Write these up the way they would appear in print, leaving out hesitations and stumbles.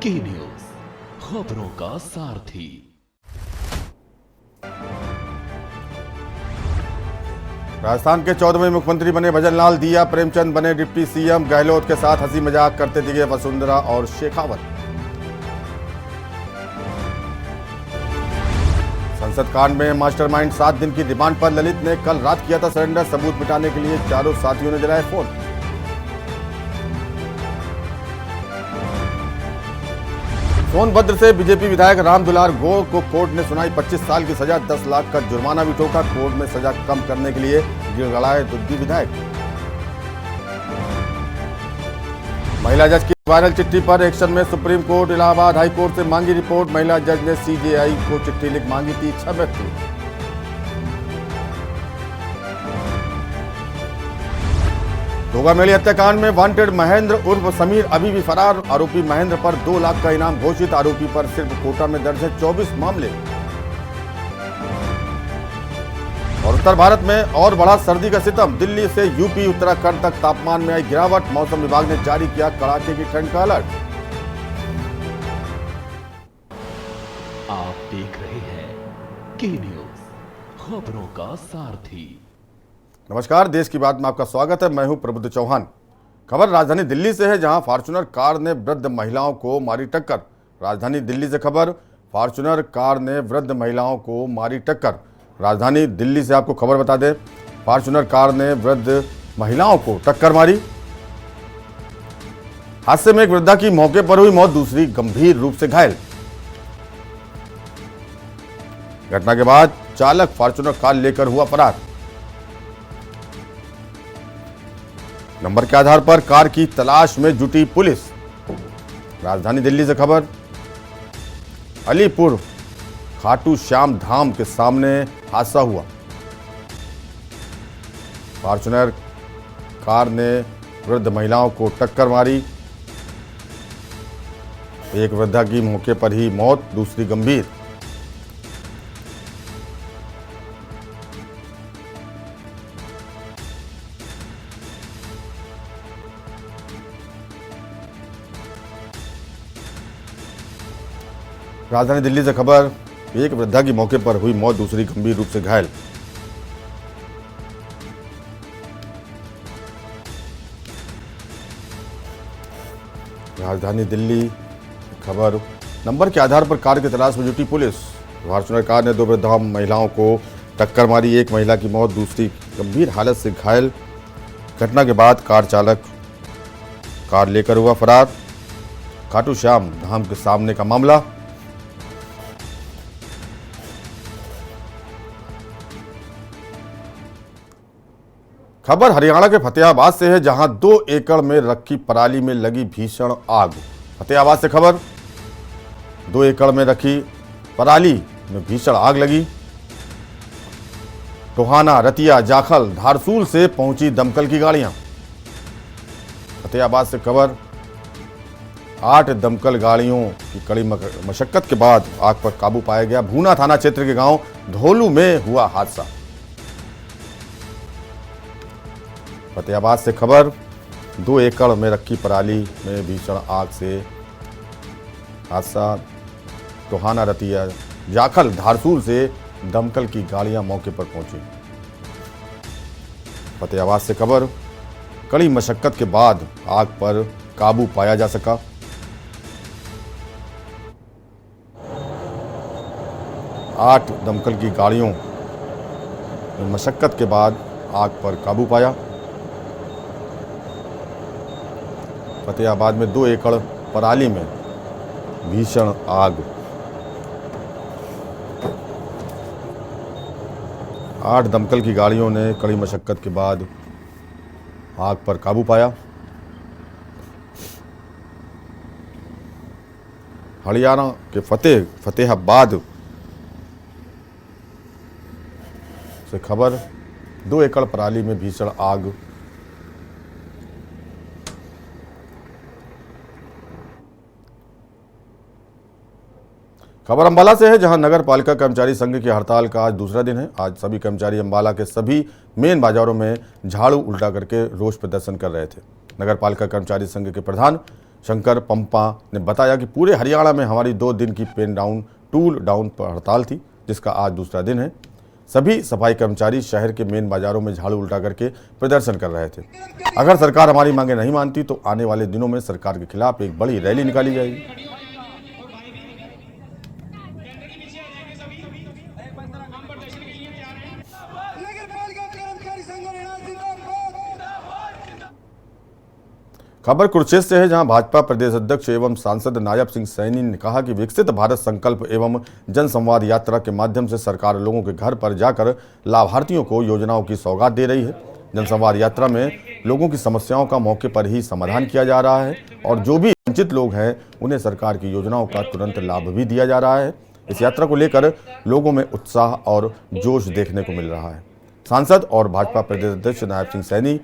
की न्यूज, खबरों का सारथी। राजस्थान के 14वें मुख्यमंत्री बने भजनलाल दिया, प्रेमचंद बने डिप्टी सीएम, गहलोत के साथ हंसी मजाक करते दिखे वसुंधरा और शेखावत। संसद कांड में मास्टरमाइंड 7 दिन की रिमांड पर ललित ने कल रात किया था सरेंडर, सबूत मिटाने के लिए चारों साथियों ने जलाए फोन। सोनभद्र से बीजेपी विधायक राम दुलार गो को कोर्ट ने सुनाई 25 साल की सजा, 10 लाख का जुर्माना भी ठोका। कोर्ट में सजा कम करने के लिए गिड़गड़ाए दुद्दी विधायक। महिला जज की वायरल चिट्ठी पर एक्शन में supreme court, Allahabad high court से मांगी रिपोर्ट। महिला जज ने सीजेआई को चिट्ठी लिख मांगी थी 6 मृत्यु। घोघामेली हत्याकांड में वांटेड महेंद्र उर्फ समीर अभी भी फरार, आरोपी महेंद्र पर 2 लाख का इनाम घोषित। आरोपी पर सिर्फ कोटा में दर्ज है 24 मामले। और उत्तर भारत में और बढ़ा सर्दी का सितम, दिल्ली से यूपी उत्तराखंड तक तापमान में आई गिरावट। मौसम विभाग ने जारी किया कड़ाके की ठंड का अलर्ट। आप देख रहे हैं की न्यूज, खबरों का सारथी। नमस्कार, देश की बात में आपका स्वागत है। मैं हूं प्रबुद्ध चौहान। खबर राजधानी दिल्ली से है, जहां फॉर्च्यूनर कार ने वृद्ध महिलाओं को मारी टक्कर। राजधानी दिल्ली से खबर, फॉर्च्यूनर कार ने वृद्ध महिलाओं को मारी टक्कर। राजधानी दिल्ली से आपको खबर बता दें, फॉर्च्यूनर कार ने वृद्ध महिलाओं को टक्कर मारी। हादसे में एक वृद्धा की मौके पर हुई मौत, दूसरी गंभीर रूप से घायल। घटना के बाद चालक फॉर्च्यूनर कार लेकर हुआ फरार। नंबर के आधार पर कार की तलाश में जुटी पुलिस। राजधानी दिल्ली से खबर, अलीपुर खाटू श्याम धाम के सामने हादसा हुआ। फॉर्च्यूनर कार ने वृद्ध महिलाओं को टक्कर मारी। एक वृद्धा की मौके पर ही मौत, दूसरी गंभीर। राजधानी दिल्ली से खबर, एक वृद्धा की मौके पर हुई मौत, दूसरी गंभीर रूप से घायल। राजधानी दिल्ली खबर, नंबर के आधार पर कार की तलाश में जुटी पुलिस। फॉर्च्यूनर कार ने 2 वृद्धा महिलाओं को टक्कर मारी, एक महिला की मौत, दूसरी गंभीर हालत से घायल। घटना के बाद कार चालक कार लेकर हुआ फरार। खाटू श्याम धाम के सामने का मामला। खबर हरियाणा के फतेहाबाद से है, जहां 2 एकड़ में रखी पराली में लगी भीषण आग। फतेहाबाद से खबर, 2 एकड़ में रखी पराली में भीषण आग लगी। टोहाना, रतिया, जाखल, धारसूल से पहुंची दमकल की गाड़ियां। फतेहाबाद से खबर, 8 दमकल गाड़ियों की कड़ी मशक्कत के बाद आग पर काबू पाया गया। भूना थाना क्षेत्र के गांव धोलू में हुआ हादसा। फतेहाबाद से खबर, 2 एकड़ में रखी पराली में भीषण आग से हादसा। टोहाना, रतिया, जाखल, धारसूल से दमकल की गाड़ियां मौके पर पहुंची। फतेहाबाद से खबर, कड़ी मशक्कत के बाद आग पर काबू पाया जा सका। आठ दमकल की गाड़ियों में मशक्कत के बाद आग पर काबू पाया। फतेहाबाद में 2 एकड़ पराली में भीषण आग। 8 दमकल की गाड़ियों ने कड़ी मशक्कत के बाद आग पर काबू पाया। हरियाणा के फतेहाबाद से खबर, 2 एकड़ पराली में भीषण आग। खबर अंबाला से है, जहां नगर पालिका कर्मचारी संघ की हड़ताल का आज दूसरा दिन है। आज सभी कर्मचारी अंबाला के सभी मेन बाजारों में झाड़ू उल्टा करके रोष प्रदर्शन कर रहे थे। नगर पालिका कर्मचारी संघ के प्रधान शंकर पंपा ने बताया कि पूरे हरियाणा में हमारी 2 दिन की पेन डाउन टूल डाउन पर हड़ताल थी, जिसका आज दूसरा दिन है। सभी सफाई कर्मचारी शहर के मेन बाजारों में झाड़ू उल्टा करके प्रदर्शन कर रहे थे। अगर सरकार हमारी मांगे नहीं मानती तो आने वाले दिनों में सरकार के खिलाफ एक बड़ी रैली निकाली जाएगी। खबर कुरुक्षेत्र से है, जहां भाजपा प्रदेश अध्यक्ष एवं सांसद नायब सिंह सैनी ने कहा कि विकसित भारत संकल्प एवं जनसंवाद यात्रा के माध्यम से सरकार लोगों के घर पर जाकर लाभार्थियों को योजनाओं की सौगात दे रही है। जनसंवाद यात्रा में लोगों की समस्याओं का मौके पर ही समाधान किया जा रहा है और जो भी वंचित लोग हैं उन्हें सरकार की योजनाओं का तुरंत लाभ भी दिया जा रहा है। इस यात्रा को लेकर लोगों में उत्साह और जोश देखने को मिल रहा है। सांसद और भाजपा प्रदेश अध्यक्ष नायब सिंह सैनी,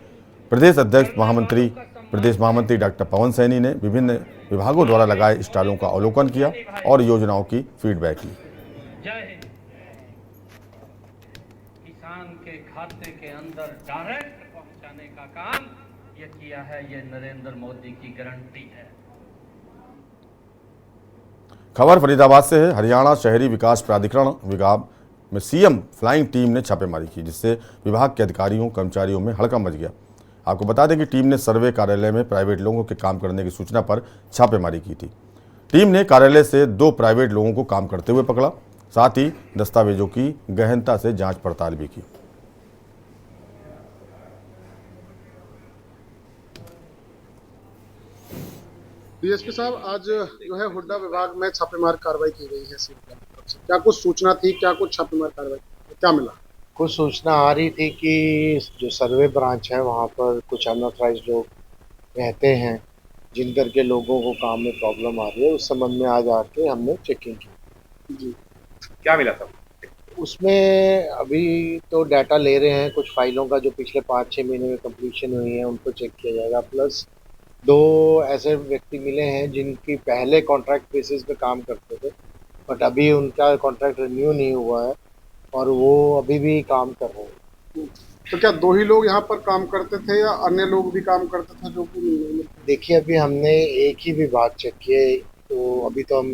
प्रदेश महामंत्री डॉक्टर पवन सैनी ने विभिन्न विभागों द्वारा लगाए स्टॉलों का अवलोकन किया और योजनाओं की फीडबैक ली। किसान के खाते के अंदर डायरेक्ट पहुंचाने का काम ये किया है, ये नरेंद्र मोदी की गारंटी है। खबर फरीदाबाद से है। हरियाणा शहरी विकास प्राधिकरण विभाग में सीएम फ्लाइंग टीम ने छापेमारी की, जिससे विभाग के अधिकारियों कर्मचारियों में हड़कंप मच गया। आपको बता दें कि टीम ने सर्वे कार्यालय में प्राइवेट लोगों के काम करने की सूचना पर छापेमारी की थी। टीम ने कार्यालय से 2 प्राइवेट लोगों को काम करते हुए पकड़ा, साथ ही दस्तावेजों की गहनता से जांच पड़ताल भी की। डीएसपी साहब, आज जो है हुड्डा विभाग में छापेमार कार्रवाई की गई है सीएम की तरफ से। क्या कुछ सूचना थी, क्या कुछ छापेमार कार्रवाई, क्या मिला? कुछ सूचना आ रही थी कि जो सर्वे ब्रांच है वहाँ पर कुछ अनऑथराइज्ड लोग रहते हैं, जिन करके लोगों को काम में प्रॉब्लम आ रही है। उस संबंध में आज आके हमने चेकिंग की। जी, क्या मिला था उसमें? अभी तो डाटा ले रहे हैं, कुछ फाइलों का जो पिछले 5-6 महीने में कंप्लीशन हुई है उनको चेक किया जाएगा। प्लस 2 ऐसे व्यक्ति मिले हैं जिनकी पहले कॉन्ट्रैक्ट बेसिस पे काम करते थे, बट अभी उनका कॉन्ट्रैक्ट रिन्यू नहीं हुआ है और वो अभी भी काम कर रहे हैं। तो क्या 2 ही लोग यहाँ पर काम करते थे या अन्य लोग भी काम करते थे जो कि? देखिए, अभी हमने एक ही विभाग चेक किए, तो अभी तो हम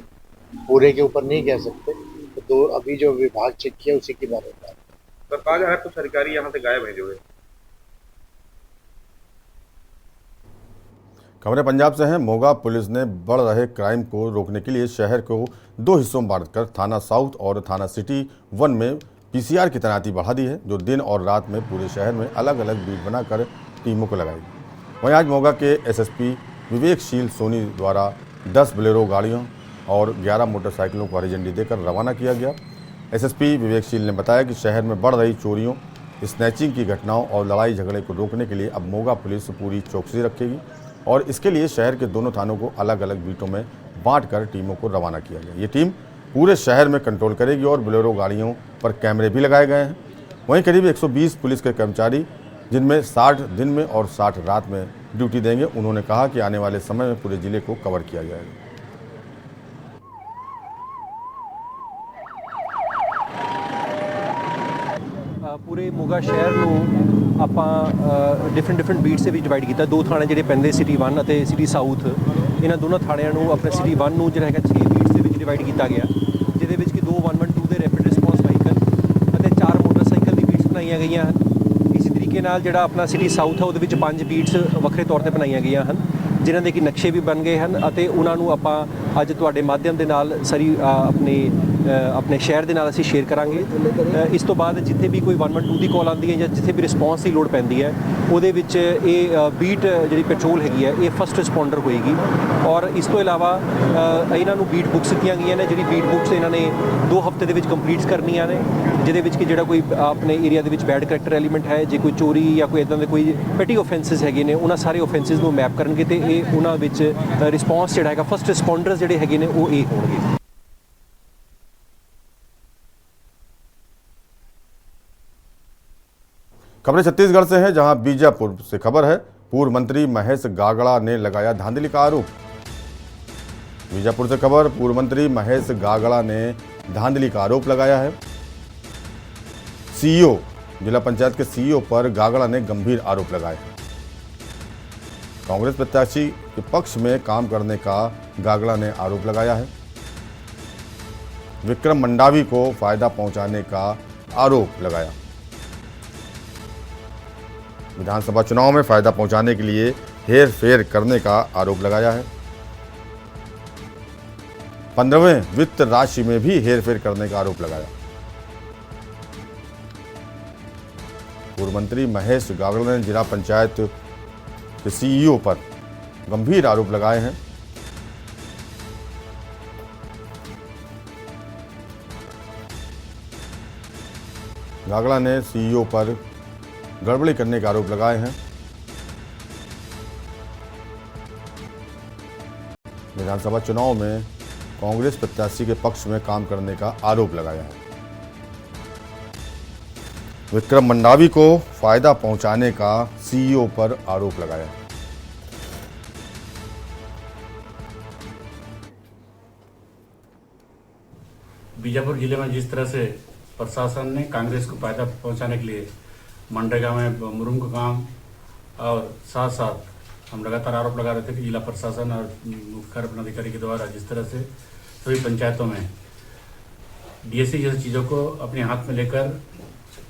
पूरे के ऊपर नहीं कह सकते। तो अभी जो विभाग चेक किया उसी के बारे में। तो कहा जा रहा है कुछ अधिकारी यहाँ से गायब हैं जो है। खबरें पंजाब से हैं। मोगा पुलिस ने बढ़ रहे क्राइम को रोकने के लिए शहर को 2 हिस्सों में बांटकर थाना साउथ और थाना सिटी 1 में पीसीआर की तैनाती बढ़ा दी है, जो दिन और रात में पूरे शहर में अलग अलग बीट बनाकर टीमों को लगाएगी। वहीं आज मोगा के एसएसपी विवेकशील सोनी द्वारा 10 बोलेरो गाड़ियों और 11 मोटरसाइकिलों को हरी झंडी देकर रवाना किया गया। एसएसपी विवेकशील ने बताया कि शहर में बढ़ रही चोरियों, स्नैचिंग की घटनाओं और लड़ाई झगड़े को रोकने के लिए अब मोगा पुलिस पूरी चौकसी रखेगी और इसके लिए शहर के दोनों थानों को अलग अलग बीटों में बांटकर टीमों को रवाना किया गया। ये टीम पूरे शहर में कंट्रोल करेगी और बोलेरो गाड़ियों पर कैमरे भी लगाए गए हैं। वहीं करीब 120 पुलिस के कर्मचारी, जिनमें 60 दिन में और 60 रात में ड्यूटी देंगे। उन्होंने कहा कि आने वाले समय में पूरे जिले को कवर किया जाएगा। पूरे मोगा शहर ਨੂੰ ਆਪਾਂ ਡਿਫਰੈਂਟ ਬੀਟ ਦੇ ਵਿੱਚ ਡਿਵਾਈਡ ਕੀਤਾ। 2 ਥਾਣੇ ਜਿਹੜੇ ਪੈਂਦੇ ਸਿਟੀ 1 ਅਤੇ ਸਿਟੀ ਸਾਊਥ, ਇਹਨਾਂ ਦੋਨਾਂ ਥਾਣਿਆਂ ਨੂੰ ਆਪਣੇ ਸਿਟੀ 1 ਨੂੰ ਜਿਹੜਾ ਹੈਗਾ 6 ਬੀਟਸ ਦੇ ਵਿੱਚ ਡਿਵਾਈਡ ਕੀਤਾ ਗਿਆ, ਜਿਹਦੇ ਵਿੱਚ ਕਿ 2 112 ਦੇ ਰੈਪਿਡ ਰਿਸਪੌਂਸ ਵਹੀਕਲ ਅਤੇ 4 ਮੋਟਰਸਾਈਕਲ ਦੀ ਬੀਟਸ ਬਣਾਈਆਂ ਗਈਆਂ ਹਨ। ਇਸੇ ਤਰੀਕੇ ਨਾਲ ਜਿਹੜਾ ਆਪਣਾ ਸਿਟੀ ਸਾਊਥ ਹੈ ਉਹਦੇ ਵਿੱਚ 5 ਬੀਟਸ ਵੱਖਰੇ ਤੌਰ ਤੇ ਬਣਾਈਆਂ ਗਈਆਂ ਹਨ, ਜਿਨ੍ਹਾਂ ਦੇ ਕਿ ਨਕਸ਼ੇ ਵੀ ਬਣ ਗਏ ਹਨ ਅਤੇ ਉਹਨਾਂ ਨੂੰ ਆਪਾਂ ਅੱਜ ਤੁਹਾਡੇ ਮਾਧਿਅਮ ਦੇ ਨਾਲ ਸਾਰੀ ਆਪਣੇ ਸ਼ਹਿਰ ਦੇ ਨਾਲ ਅਸੀਂ ਸ਼ੇਅਰ ਕਰਾਂਗੇ। ਇਸ ਤੋਂ ਬਾਅਦ ਜਿੱਥੇ ਵੀ ਕੋਈ 112 ਦੀ ਕਾਲ ਆਉਂਦੀ ਹੈ ਜਾਂ ਜਿੱਥੇ ਵੀ ਰਿਸਪੌਂਸ ਦੀ ਲੋੜ ਪੈਂਦੀ ਹੈ, ਉਹਦੇ ਵਿੱਚ ਇਹ ਬੀਟ ਜਿਹੜੀ ਪੈਟਰੋਲ ਹੈਗੀ ਹੈ ਇਹ ਫਸਟ ਰਿਸਪੌਂਡਰ ਹੋਏਗੀ। ਔਰ ਇਸ ਤੋਂ ਇਲਾਵਾ ਇਹਨਾਂ ਨੂੰ ਬੀਟ ਬੁੱਕਸ ਦਿੱਤੀਆਂ ਗਈਆਂ ਨੇ, ਜਿਹੜੀ ਬੀਟ ਬੁੱਕਸ ਇਹਨਾਂ ਨੇ 2 ਹਫ਼ਤੇ ਦੇ ਵਿੱਚ ਕੰਪਲੀਟ ਕਰਨੀਆਂ ਨੇ, ਜਿਹਦੇ ਵਿੱਚ ਕਿ ਜਿਹੜਾ ਕੋਈ ਆਪਣੇ ਏਰੀਆ ਦੇ ਵਿੱਚ ਬੈਡ ਕਰੈਕਟਰ ਐਲੀਮੈਂਟ ਹੈ, ਜੇ ਕੋਈ ਚੋਰੀ ਜਾਂ ਕੋਈ ਇੱਦਾਂ ਦੇ ਕੋਈ ਪੈਟੀ ਓਫੈਂਸਿਸ ਹੈਗੇ ਨੇ, ਉਹਨਾਂ ਸਾਰੇ ਓਫੈਂਸਿਸ ਨੂੰ ਮੈਪ ਕਰਨਗੇ ਤੇ ਇਹ ਉਹਨਾਂ ਵਿੱਚ ਰਿਸਪੌਂਸ ਜਿਹੜਾ ਹੈਗਾ ਫਸਟ ਰਿਸਪੌਂਡਰਸ ਜਿਹੜੇ ਹੈਗੇ ਨੇ ਉਹ ਇਹ ਹੋਣਗੇ। खबरें छत्तीसगढ़ से हैं, जहां बीजापुर से खबर है। पूर्व मंत्री महेश गागड़ा ने लगाया धांधली का आरोप। बीजापुर से खबर, पूर्व मंत्री महेश गागड़ा ने धांधली का आरोप लगाया है। सीईओ, जिला पंचायत के सीईओ पर गागड़ा ने गंभीर आरोप लगाए। कांग्रेस प्रत्याशी के पक्ष में काम करने का गागड़ा ने आरोप लगाया है। विक्रम मंडावी को फायदा पहुंचाने का आरोप लगाया। विधानसभा चुनाव में फायदा पहुंचाने के लिए हेर-फेर करने का आरोप लगाया है। 15वें वित्त राशि में भी हेर-फेर करने का आरोप लगाया। पूर्व मंत्री महेश गागड़ा ने जिला पंचायत के सीईओ पर गंभीर आरोप लगाए हैं। गागड़ा ने सीईओ पर गड़बड़ी करने का आरोप लगाए हैं। विधानसभा चुनाव में कांग्रेस प्रत्याशी के पक्ष में काम करने का आरोप लगाया है। विक्रम मंडावी को फायदा पहुंचाने का सीईओ पर आरोप लगाया है। बीजापुर जिले में जिस तरह से प्रशासन ने कांग्रेस को फायदा पहुंचाने के लिए मनरेगा में मुरुंग का काम और साथ साथ हम लगातार आरोप लगा रहे थे कि जिला प्रशासन और मुख्य कार्यपालन अधिकारी के द्वारा जिस तरह से सभी पंचायतों में डीएससी जैसी चीज़ों को अपने हाथ में लेकर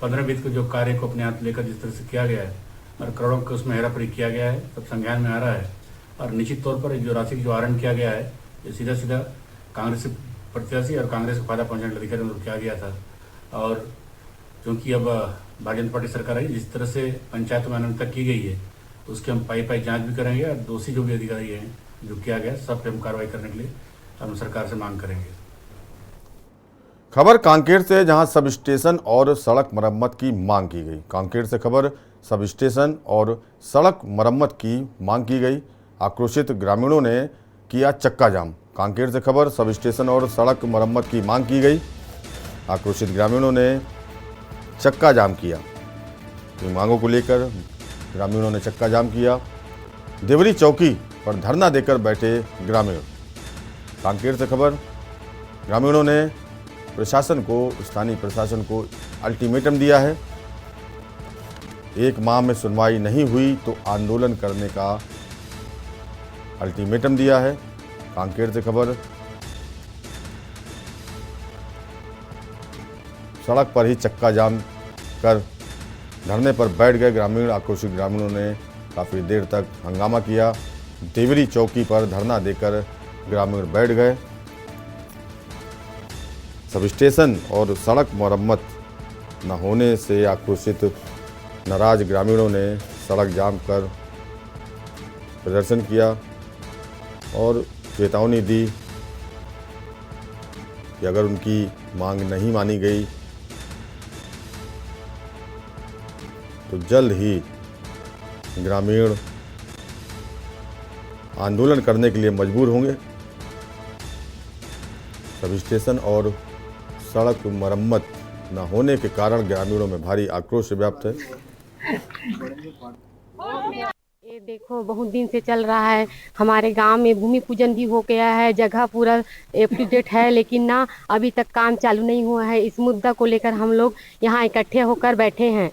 15 वित्त को जो कार्य को अपने हाथ में लेकर जिस तरह से किया गया है और करोड़ों के उसमें हेराफेरी किया गया है तब संज्ञान में आ रहा है। और निश्चित तौर पर जो राशि जो आहरण किया गया है ये सीधा सीधा कांग्रेस प्रत्याशी और कांग्रेस को फायदा पहुँचाने के अधिकारी में किया गया था। और क्योंकि अब भारतीय जनता पार्टी सरकार आई जिस तरह से पंचायतों में अनियमितता की गई है उसकी हम पाई जांच भी करेंगे और दोषी जो भी अधिकारी हैं जो किया गया सब पे हम कार्रवाई करने के लिए हम सरकार से मांग करेंगे। खबर कांकेर से, जहां सब स्टेशन और सड़क मरम्मत की मांग की गई। कांकेर से खबर सब स्टेशन और सड़क मरम्मत की मांग की गई। आक्रोशित ग्रामीणों ने किया चक्का जाम। कांकेर से खबर सब स्टेशन और सड़क मरम्मत की मांग की गई। आक्रोशित ग्रामीणों ने चक्का जाम किया। इन मांगों को लेकर ग्रामीणों ने चक्का जाम किया। देवरी चौकी पर धरना देकर बैठे ग्रामीण। कांकेर से खबर ग्रामीणों ने प्रशासन को, स्थानीय प्रशासन को अल्टीमेटम दिया है। 1 माह में सुनवाई नहीं हुई तो आंदोलन करने का अल्टीमेटम दिया है। कांकेर से खबर सड़क पर ही चक्का जाम कर धरने पर बैठ गए ग्रामीण। आक्रोशित ग्रामीणों ने काफ़ी देर तक हंगामा किया। देवरी चौकी पर धरना देकर ग्रामीण बैठ गए। सब स्टेशन और सड़क मरम्मत न होने से आक्रोशित नाराज ग्रामीणों ने सड़क जाम कर प्रदर्शन किया और चेतावनी दी कि अगर उनकी मांग नहीं मानी गई तो जल्द ही ग्रामीण आंदोलन करने के लिए मजबूर होंगे। सब स्टेशन और सड़क मरम्मत न होने के कारण ग्रामीणों में भारी आक्रोश व्याप्त है। ये देखो बहुत दिन से चल रहा है। हमारे गांव में भूमि पूजन भी हो गया है, जगह पूरा अप टू डेट है, लेकिन ना अभी तक काम चालू नहीं हुआ है। इस मुद्दा को लेकर हम लोग यहाँ इकट्ठे होकर बैठे हैं।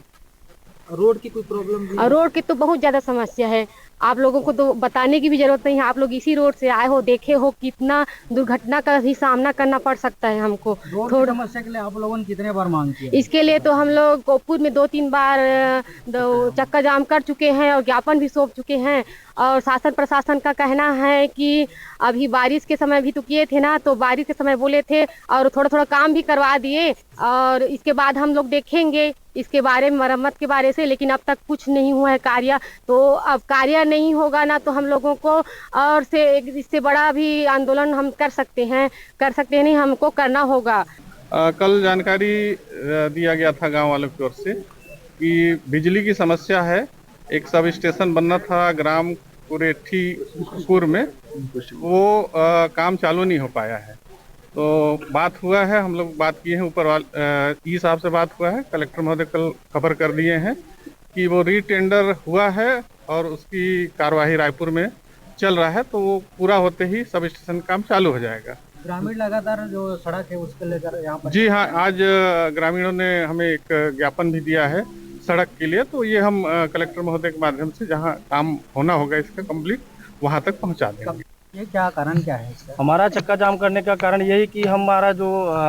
रोड की कोई प्रॉब्लम भी? रोड की तो बहुत ज़्यादा समस्या है। आप लोगों को तो बताने की भी जरूरत नहीं है। आप लोग इसी रोड से आए हो, देखे हो कितना दुर्घटना का भी सामना करना पड़ सकता है हमको। रोड की समस्या के लिए आप लोगों ने कितने बार मांग की? इसके लिए तो हम लोग कोपुर में 2-3 बार चक्का जाम कर चुके हैं और ज्ञापन भी सौंप चुके हैं। और शासन प्रशासन का कहना है कि अभी बारिश के समय भी तो किए थे ना, तो बारिश के समय बोले थे और थोड़ा थोड़ा काम भी करवा दिए और इसके बाद हम लोग देखेंगे इसके बारे में, मरम्मत के बारे से, लेकिन अब तक कुछ नहीं हुआ है कार्य। तो अब कार्य नहीं होगा ना तो हम लोगों को और से इससे बड़ा भी आंदोलन हम कर सकते हैं नहीं, हमको करना होगा। कल जानकारी दिया गया था गांव वालों की ओर से कि बिजली की समस्या है। एक सब स्टेशन बनना था ग्राम कुरेठीपुर में, वो काम चालू नहीं हो पाया है। तो बात हुआ है, हम लोग बात किए हैं ऊपर वाले ई साहब से बात हुआ है। कलेक्टर महोदय कल खबर कर दिए हैं कि वो रीटेंडर हुआ है और उसकी कार्यवाही रायपुर में चल रहा है, तो वो पूरा होते ही सब स्टेशन काम चालू हो जाएगा। ग्रामीण लगातार जो सड़क है उसके लेकर यहाँ पर? जी हाँ, आज ग्रामीणों ने हमें एक ज्ञापन भी दिया है सड़क के लिए, तो ये हम कलेक्टर महोदय के माध्यम से जहाँ काम होना होगा इसका कंप्लीट वहाँ तक पहुँचा देंगे। ये क्या कारण क्या है इसका? हमारा चक्का जाम करने का कारण यही कि हमारा जो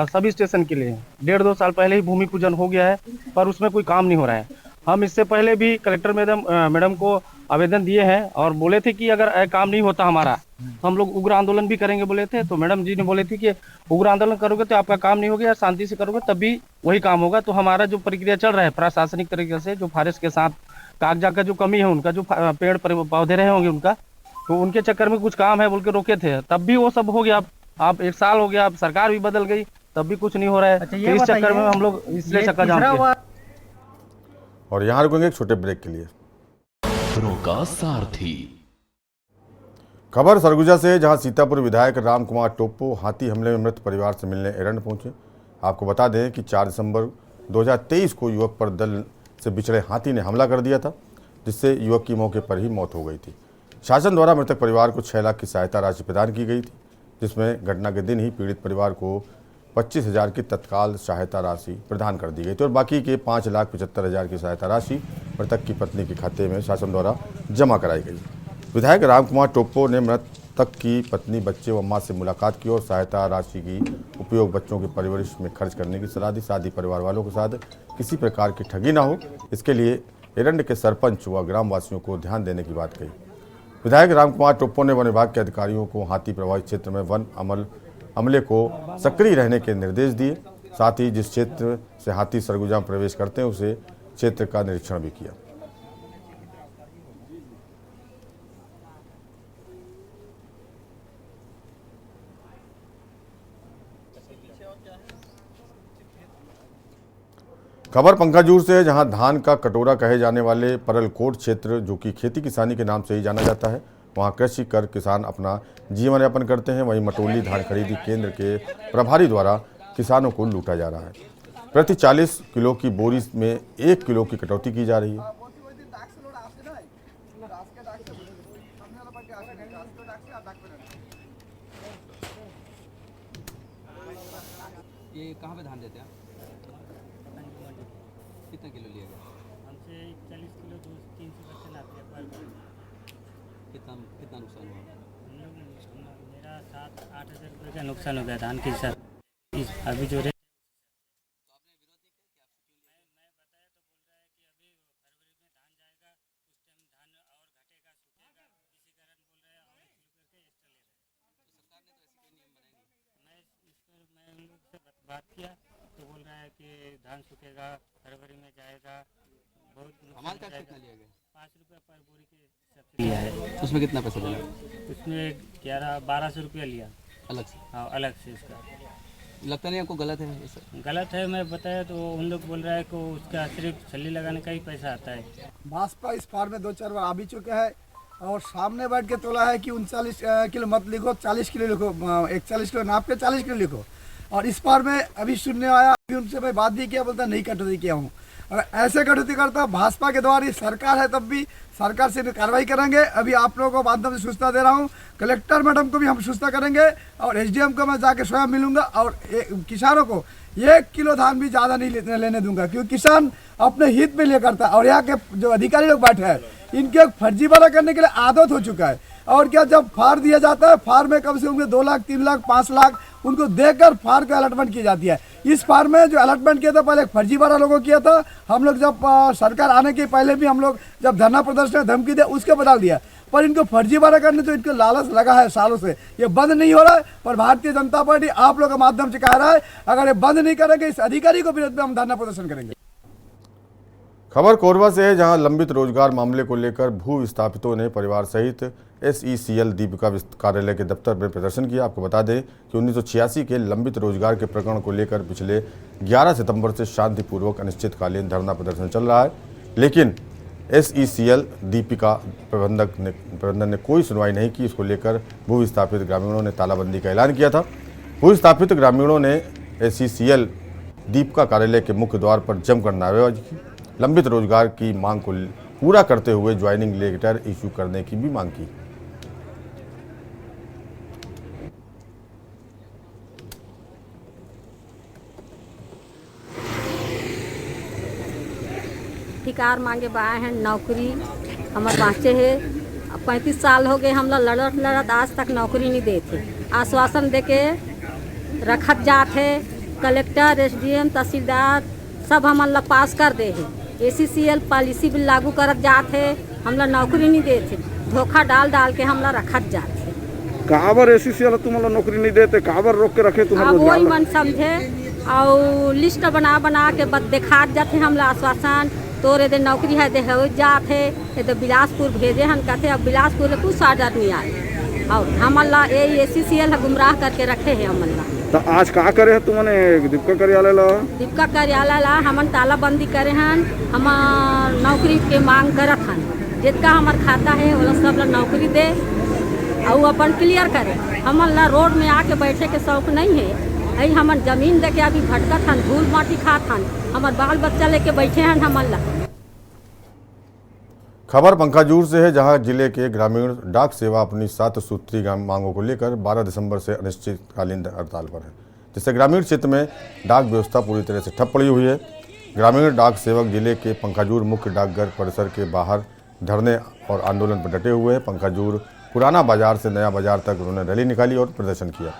सब स्टेशन के लिए 1.5-2 साल पहले ही भूमि पूजन हो गया है, पर उसमें कोई काम नहीं हो रहा है। हम इससे पहले भी कलेक्टर मैडम को आवेदन दिए हैं और बोले थे कि अगर काम नहीं होता हमारा तो हम लोग उग्र आंदोलन भी करेंगे बोले थे। तो मैडम जी ने बोले थे कि उग्र आंदोलन करोगे तो आपका काम नहीं होगा, शांति से करोगे तभी वही काम होगा। तो हमारा जो प्रक्रिया चल रहा है प्रशासनिक तरीके से, जो फॉरेस्ट के साथ कागजात का जो कमी है, उनका जो पेड़ पौधे रहे होंगे उनका, तो उनके चक्कर में कुछ काम है बोल के रोके थे, तब भी वो सब हो गया। अब 1 साल हो गया, अब सरकार भी बदल गई, तब भी कुछ नहीं हो रहा है। अच्छा, तो इस चक्कर में हम लोग इसलिए चक्का जाम किया। और यहाँ रुकेंगे एक छोटे ब्रेक के लिए। खबरों का सारथी। खबर सरगुजा से, जहां सीतापुर विधायक राम कुमार टोप्पो हाथी हमले में मृत परिवार से मिलने एरंड पहुंचे। आपको बता दें कि 4 दिसंबर 2023 को युवक पर दल से बिछड़े हाथी ने हमला कर दिया था, जिससे युवक की मौके पर ही मौत हो गई थी। शासन द्वारा मृतक परिवार को 6 लाख की सहायता राशि प्रदान की गई थी, जिसमें घटना के दिन ही पीड़ित परिवार को 25,000 की तत्काल सहायता राशि प्रदान कर दी गई थी और बाकी के 5,75,000 की सहायता राशि मृतक की पत्नी के खाते में शासन द्वारा जमा कराई गई। विधायक राम कुमार टोप्पो ने मृतक की पत्नी, बच्चे व मां से मुलाकात की और सहायता राशि की उपयोग बच्चों की परवरिश में खर्च करने की सलाह दी। साथ ही परिवार वालों के साथ किसी प्रकार की ठगी न हो, इसके लिए एरंड के सरपंच व ग्रामवासियों को ध्यान देने की बात कही। विधायक राम कुमार टोप्पो ने वन विभाग के अधिकारियों को हाथी प्रभावित क्षेत्र में वन अमले को सक्रिय रहने के निर्देश दिए। साथ ही जिस क्षेत्र से हाथी सरगुजा में प्रवेश करते हैं उसे क्षेत्र का निरीक्षण भी किया। खबर पंखाजूर से, जहां धान का कटोरा कहे जाने वाले परलकोट क्षेत्र, जो कि खेती किसानी के नाम से ही जाना जाता है, वहां कृषि कर किसान अपना जीवन यापन करते हैं। वहीं मटोली धान खरीदी केंद्र के प्रभारी द्वारा किसानों को लूटा जा रहा है। प्रति 40 किलो की बोरी में 1 किलो की कटौती की जा रही है। ये कहाँ पे धान देते हैं? कितना किलो लिया गया? हमसे 40 किलो 300 बच्चे लाते हैं पर। कितना नुकसान हुआ? मेरा 7-8 हज़ार रुपये का नुकसान हो गया धान के साथ। अभी जो रेट बात किया तो बोल रहा है कि धान सूखेगा, फरवरी में जाएगा। बहुत हमारे क्या कितना लिया गया? 5 रुपये पर बोरी के हिसाब से लिया है। उसमें कितना पैसा दिया? उसमें 1100-1200 रुपया लिया अलग से। हाँ, अलग से। इसका लगता नहीं आपको गलत है? गलत है, मैं बताया तो उन लोग बोल रहा है कि उसका सिर्फ छल्ली लगाने का ही पैसा आता है। भाजपा इस पार में 2-4 बार आ भी चुके हैं और सामने बैठ के तोला है कि 39 किलो मत लिखो, 40 किलो लिखो, 41 किलो नाप के 40 किलो लिखो। और इस बार में अभी सुनने आया, अभी उनसे मैं बात नहीं किया, बोलता नहीं कटौती किया हूँ। अगर ऐसे कटौती करता भाजपा के द्वारा सरकार है तब भी सरकार से कार्रवाई करेंगे। अभी आप लोगों को माध्यम से सूचना दे रहा हूँ, कलेक्टर मैडम को भी हम सूचना करेंगे और एसडीएम को मैं जाके स्वयं मिलूंगा और किसानों को 1 किलो धान भी ज़्यादा नहीं लेने दूंगा, क्योंकि किसान अपने हित में लिए करता है। और यहाँ के जो अधिकारी लोग बैठे हैं इनके फर्जीवाड़ा करने के लिए आदत हो चुका है। और क्या, जब फार दिया जाता है, फार में कम से कम 2 लाख 3 लाख 5 लाख उनको देकर फार का अलॉटमेंट की जाती है। इस फार में जो अलॉटमेंट किया था पहले फर्जीवाड़ा लोगों किया था। हम लोग जब सरकार आने के पहले भी हम लोग जब धरना प्रदर्शन धमकी दे उसके बदल दिया, पर इनको फर्जीवाड़ा करने तो इनको लालच लगा है सालों से, ये बंद नहीं हो रहा है। पर भारतीय जनता पार्टी आप लोग के माध्यम से कह रहा है अगर ये बंद नहीं करेंगे इस अधिकारी को विरोध में हम धरना प्रदर्शन करेंगे। खबर कोरबा से है, जहां लंबित रोजगार मामले को लेकर भू विस्थापितों ने परिवार सहित SECL दीपिका कार्यालय के दफ्तर में प्रदर्शन किया। आपको बता दें कि 1986 के लंबित रोजगार के प्रकरण को लेकर पिछले 11 सितंबर से शांतिपूर्वक अनिश्चितकालीन धरना प्रदर्शन चल रहा है, लेकिन SECL दीपिका प्रबंधन ने कोई सुनवाई नहीं की। इसको लेकर भू विस्थापित ग्रामीणों ने तालाबंदी का ऐलान किया था। भू विस्थापित ग्रामीणों ने SECL दीपिका कार्यालय के मुख्य द्वार पर जमकर नारेबाजी की। लंबित रोजगार की मांग को पूरा करते हुए ज्वाइनिंग लेटर इशू करने की भी मांग की। अधिकार मांगे बाए हैं, नौकरी हमारे बच्चे है। 35 साल हो गए, हम लोग लड़त आज तक नौकरी नहीं देते। आश्वासन दे के रखत जात है, कलेक्टर, SDM, तहसीलदार सब हम लोग पास कर दे है। ACCL पॉलिसी भी लागू करत जात है, हम लोग नौकरी नहीं देते। धोखा डाल डाल के हम लोग रखत जाते। काबर ACCL तुम लोग नौकरी नहीं देते, काबर रोक के रखे तुम लोग? वही मन समझे और लिस्ट बना बना के बद दिखात जाते हम लोग आश्वासन। तोरे दे नौकरी है दे हो जात है, ये तो बिलासपुर भेजे हन कहते। अब बिलासपुर में कुछ आदर नहीं आए और हम लोग ACCL गुमराह करके रखे हैं। हम लोग तो आज का करे है तुमने? दीपिका कार्यालय ला हमन तालाबंदी करे हन, हम नौकरी के मांग करत हन। जितना हमार खाता है वो सब लोग नौकरी दे और अपन क्लियर करे। हमन ला रोड में आके बैठे के शौक नहीं है। अई हमन जमीन दे के अभी भटकत हन, धूल माटी खात हन, हमार बाल बच्चा लेके बैठे हन। हमन ला खबर पंखाजूर से है, जहां जिले के ग्रामीण डाक सेवा अपनी 7 सूत्री मांगों को लेकर 12 दिसंबर से अनिश्चितकालीन हड़ताल पर है, जिससे ग्रामीण क्षेत्र में डाक व्यवस्था पूरी तरह से ठप पड़ी हुई है। ग्रामीण डाक सेवक जिले के पंखाजूर मुख्य डाकघर परिसर के बाहर धरने और आंदोलन पर डटे हुए हैं। पंखाजूर पुराना बाजार से नया बाजार तक उन्होंने रैली निकाली और प्रदर्शन किया।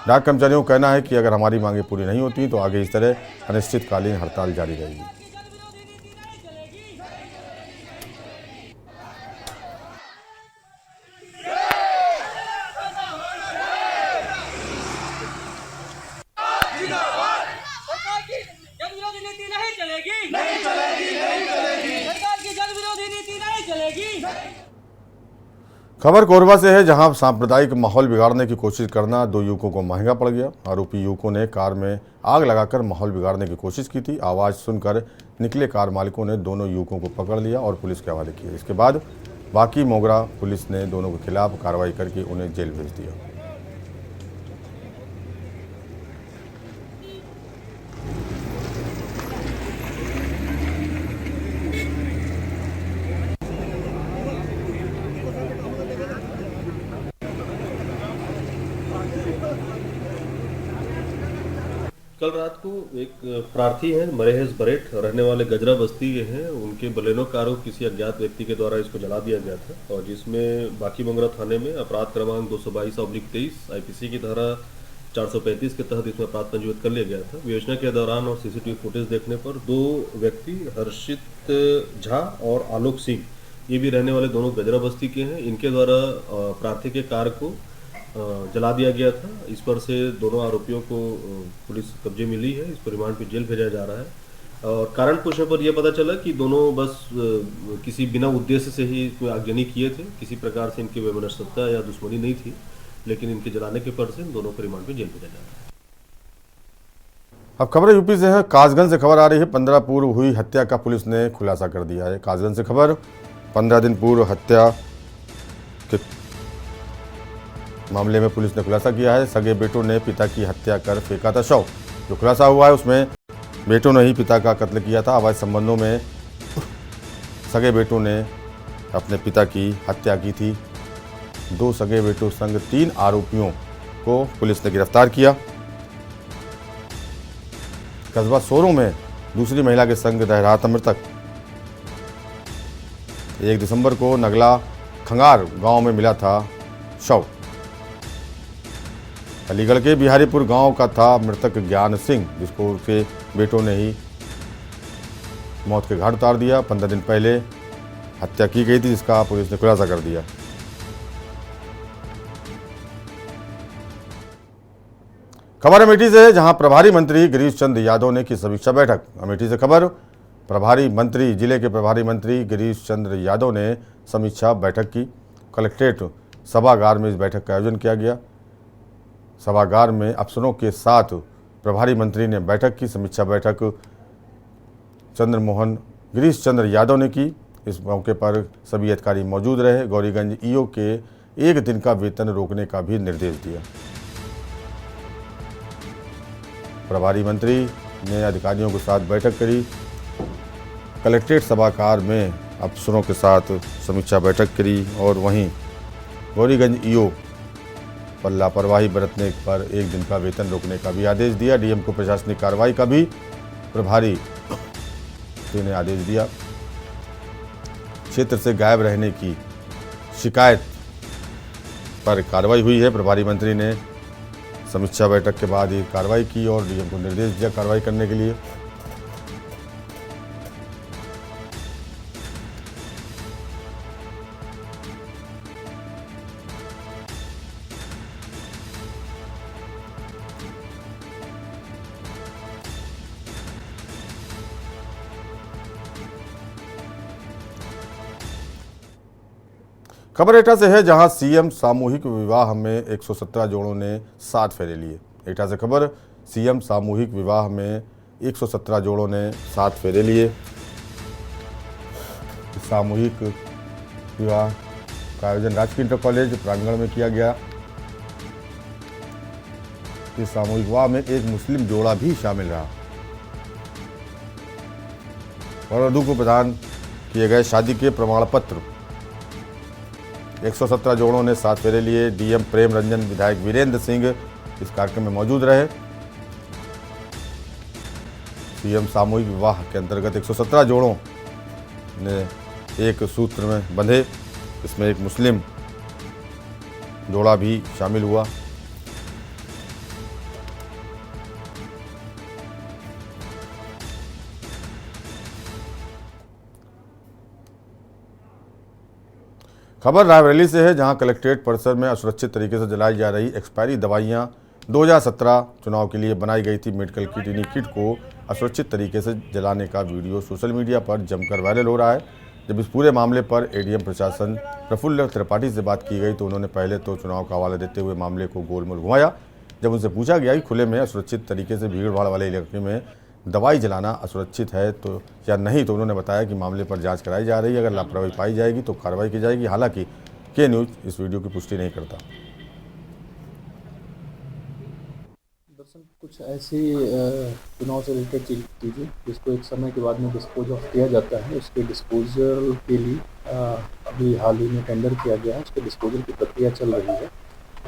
डाक कर्मचारियों का कहना है कि अगर हमारी मांगें पूरी नहीं होती तो आगे इस तरह अनिश्चितकालीन हड़ताल जारी रहेगी। खबर कोरबा से है, जहां सांप्रदायिक माहौल बिगाड़ने की कोशिश करना 2 युवकों को महंगा पड़ गया। आरोपी युवकों ने कार में आग लगाकर माहौल बिगाड़ने की कोशिश की थी। आवाज़ सुनकर निकले कार मालिकों ने दोनों युवकों को पकड़ लिया और पुलिस के हवाले किया। इसके बाद बाकी मोगरा पुलिस ने दोनों के खिलाफ कार्रवाई करके उन्हें जेल भेज दिया। कल रात को एक प्रार्थी हैं मरहेश बरेट, रहने वाले गजरा बस्ती के हैं। उनके बलेनो कारों किसी अज्ञात व्यक्ति के द्वारा इसको जला दिया गया था और जिसमें बाकी मोगरा थाने में अपराध क्रमांक 222/23 IPC की धारा 435 के तहत इसमें अपराध पंजीकृत कर लिया गया था। विवेचना के दौरान और CCTV फुटेज देखने पर 2 व्यक्ति हर्षित झा और आलोक सिंह, ये भी रहने वाले दोनों गजरा बस्ती के हैं, इनके द्वारा प्रार्थी के कार को जला दिया गया था। इस पर से दोनों आरोपियों को पुलिस कब्जे मिली है। इस पर रिमांड पे जेल भेजा जा रहा है और कारण पूछने पर यह पता चला कि दोनों बस किसी बिना उद्देश्य से ही इसमें आगजनी किए थे। किसी प्रकार से इनकी वैमनस्यता या दुश्मनी नहीं थी, लेकिन इनके जलाने के पर से दोनों को रिमांड पे जेल भेजा जा रहा है। अब खबर यूपी से है। कासगंज से खबर आ रही है, 15 पूर्व हुई हत्या का पुलिस ने खुलासा कर दिया है। कासगंज से खबर, 15 दिन पूर्व हत्या के मामले में पुलिस ने खुलासा किया है। सगे बेटों ने पिता की हत्या कर फेंका था शव। जो खुलासा हुआ है उसमें बेटों ने ही पिता का कत्ल किया था। अवैध संबंधों में सगे बेटों ने अपने पिता की हत्या की थी। 2 सगे बेटों संग 3 आरोपियों को पुलिस ने गिरफ्तार किया। कस्बा सोरों में दूसरी महिला के संग रह रहा था मृतक। 1 दिसंबर को नगला खंगार गांव में मिला था शव। अलीगढ़ के बिहारीपुर गांव का था मृतक ज्ञान सिंह, जिसको उसके बेटों ने ही मौत के घाट उतार दिया। 15 दिन पहले हत्या की गई थी, जिसका पुलिस ने खुलासा कर दिया। खबर अमेठी से है, जहां प्रभारी मंत्री गिरीश चंद्र यादव ने की समीक्षा बैठक। अमेठी से खबर, प्रभारी मंत्री जिले के प्रभारी मंत्री गिरीश चंद्र यादव ने समीक्षा बैठक की। कलेक्ट्रेट सभागार में इस बैठक का आयोजन किया गया। सभागार में अफसरों के साथ प्रभारी मंत्री ने बैठक की। समीक्षा बैठक चंद्रमोहन गिरीश चंद्र यादव ने की। इस मौके पर सभी अधिकारी मौजूद रहे। गौरीगंज ईओ के 1 दिन का वेतन रोकने का भी निर्देश दिया। प्रभारी मंत्री ने अधिकारियों के साथ बैठक करी। कलेक्ट्रेट सभागार में अफसरों के साथ समीक्षा बैठक करी और वहीं गौरीगंज ईओ पर लापरवाही बरतने पर 1 दिन का वेतन रोकने का भी आदेश दिया। डीएम को प्रशासनिक कार्रवाई का भी प्रभारी ने आदेश दिया। क्षेत्र से गायब रहने की शिकायत पर कार्रवाई हुई है। प्रभारी मंत्री ने समीक्षा बैठक के बाद ये कार्रवाई की और डीएम को निर्देश दिया कार्रवाई करने के लिए। खबर एटा से है, जहां सीएम सामूहिक विवाह में 117 जोड़ों ने 7 फेरे लिए। एटा से खबर, सीएम सामूहिक विवाह में 117 जोड़ों ने 7 फेरे लिए। सामूहिक विवाह का आयोजन राजकीय इंटर कॉलेज प्रांगण में किया गया। इस सामूहिक विवाह में एक मुस्लिम जोड़ा भी शामिल रहा। वर वधू को प्रदान किए गए शादी के प्रमाण पत्र। 117 जोड़ों ने 7 फेरे लिए। डीएम प्रेम रंजन, विधायक वीरेंद्र सिंह इस कार्यक्रम में मौजूद रहे। सीएम सामूहिक विवाह के अंतर्गत 117 जोड़ों ने एक सूत्र में बंधे। इसमें एक मुस्लिम जोड़ा भी शामिल हुआ। खबर रायबरेली से है, जहां कलेक्ट्रेट परिसर में असुरक्षित तरीके से जलाई जा रही एक्सपायरी दवाइयां 2017 चुनाव के लिए बनाई गई थी मेडिकल किट। इन्हीं किट को असुरक्षित तरीके से जलाने का वीडियो सोशल मीडिया पर जमकर वायरल हो रहा है। जब इस पूरे मामले पर एडीएम प्रशासन प्रफुल्ल त्रिपाठी से बात की गई तो उन्होंने पहले तो चुनाव का हवाला देते हुए मामले को गोलमोल घुमाया। जब उनसे पूछा गया कि खुले में असुरक्षित तरीके से भीड़ भाड़ वाले इलाके में दवाई जलाना असुरक्षित है तो या नहीं, तो उन्होंने बताया कि मामले पर जांच कराई जा रही है। अगर लापरवाही पाई जाएगी तो कार्रवाई की जाएगी। हालांकि के न्यूज़ इस वीडियो की पुष्टि नहीं करता। दरअसल कुछ ऐसी चुनाव से रिलेटेड चीज़ें जिसको एक समय के बाद में डिस्पोज ऑफ किया जाता है, उसके डिस्पोजल के लिए अभी हाल ही में टेंडर किया गया है। उसके डिस्पोजल की प्रक्रिया चल रही है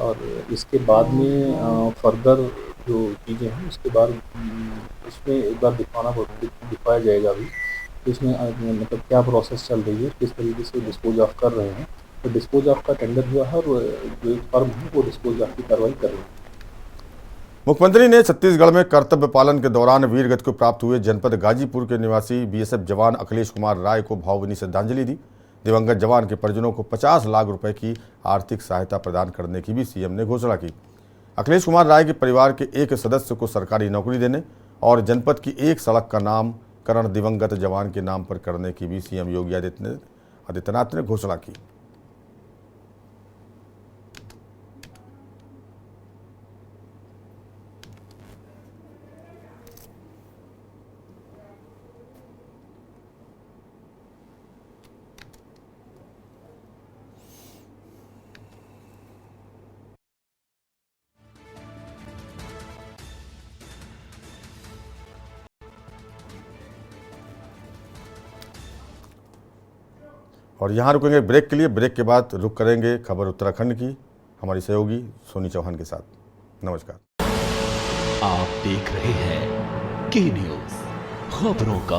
और इसके बाद में फर्दर जो चीज़ें हैं उसके बाद उसमें एक बार दिखाया जाएगा अभी कि इसमें मतलब क्या प्रोसेस चल रही है, किस तरीके से डिस्पोज ऑफ कर रहे हैं। तो डिस्पोज ऑफ का टेंडर हुआ है और जो एक फर्म है वो डिस्पोज ऑफ की कार्रवाई कर रही है। मुख्यमंत्री ने छत्तीसगढ़ में कर्तव्य पालन के दौरान वीर गति को प्राप्त हुए जनपद गाजीपुर के निवासी बीएसएफ जवान अखिलेश कुमार राय को भावभीनी श्रद्धांजलि दी। दिवंगत जवान के परिजनों को 50 लाख रुपए की आर्थिक सहायता प्रदान करने की भी सीएम ने घोषणा की। अखिलेश कुमार राय के परिवार के एक सदस्य को सरकारी नौकरी देने और जनपद की एक सड़क का नामकरण दिवंगत जवान के नाम पर करने की भी सीएम योगी आदित्यनाथ ने घोषणा की। और यहाँ रुकेंगे ब्रेक के लिए। ब्रेक के बाद रुक करेंगे खबर उत्तराखंड की हमारी सहयोगी सोनी चौहान के साथ। नमस्कार। आप देख रहे हैं के न्यूज़, खबरों का